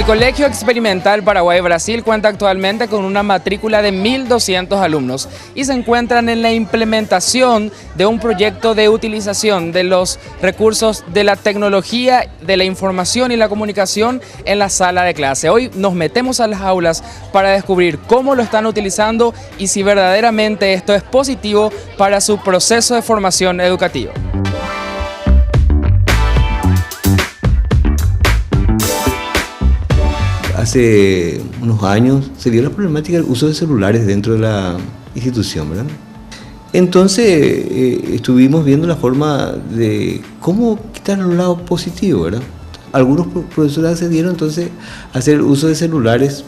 El Colegio Experimental Paraguay-Brasil cuenta actualmente con una matrícula de 1.200 alumnos y se encuentran en la implementación de un proyecto de utilización de los recursos de la tecnología, de la información y la comunicación en la sala de clase. Hoy nos metemos a las aulas para descubrir cómo lo están utilizando y si verdaderamente esto es positivo para su proceso de formación educativa. Hace unos años se dio la problemática del uso de celulares dentro de la institución, ¿verdad? Entonces estuvimos viendo la forma de cómo quitar los lados positivos, ¿verdad? Algunos profesores accedieron entonces a hacer uso de celulares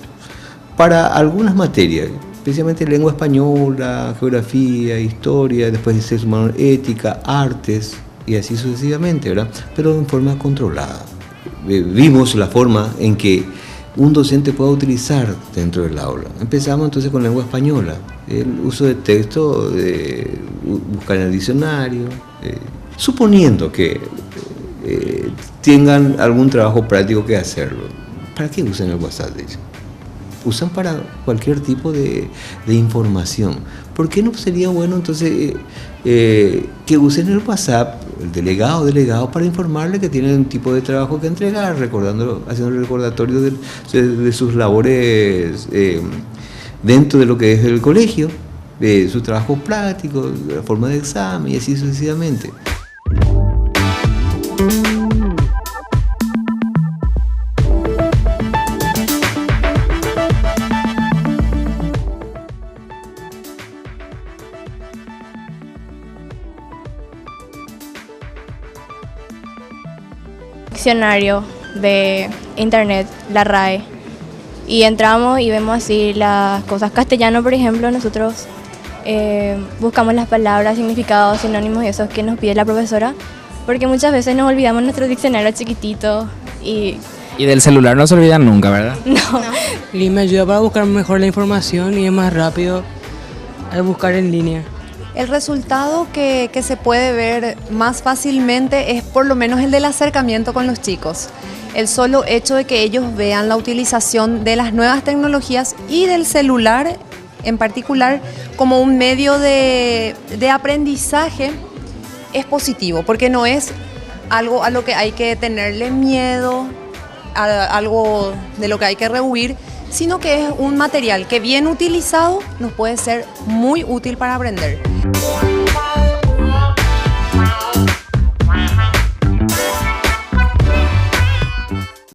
para algunas materias, especialmente lengua española, geografía, historia, después de seres humanos, ética, artes y así sucesivamente, ¿verdad? Pero en forma controlada. Vimos la forma en que un docente pueda utilizar dentro del aula. Empezamos entonces con lengua española, el uso de texto, buscar en el diccionario, suponiendo que tengan algún trabajo práctico que hacerlo. ¿Para qué usan el WhatsApp? Usan para cualquier tipo de información. ¿Por qué no sería bueno entonces que usen el WhatsApp, el delegado, para informarle que tienen un tipo de trabajo que entregar, haciendo el recordatorio de sus labores dentro de lo que es el colegio, de sus trabajos prácticos, de la forma de examen y así sucesivamente? Diccionario de internet, la RAE, y entramos y vemos así las cosas. Castellano, por ejemplo, nosotros buscamos las palabras, significados, sinónimos y eso que nos pide la profesora, porque muchas veces nos olvidamos nuestro diccionario chiquitito y del celular no se olvidan nunca, ¿verdad? no. Y me ayuda para buscar mejor la información y es más rápido al buscar en línea. El resultado que se puede ver más fácilmente es por lo menos el del acercamiento con los chicos. El solo hecho de que ellos vean la utilización de las nuevas tecnologías y del celular en particular como un medio de aprendizaje es positivo, porque no es algo a lo que hay que tenerle miedo, algo de lo que hay que rehuir, sino que es un material que bien utilizado nos puede ser muy útil para aprender.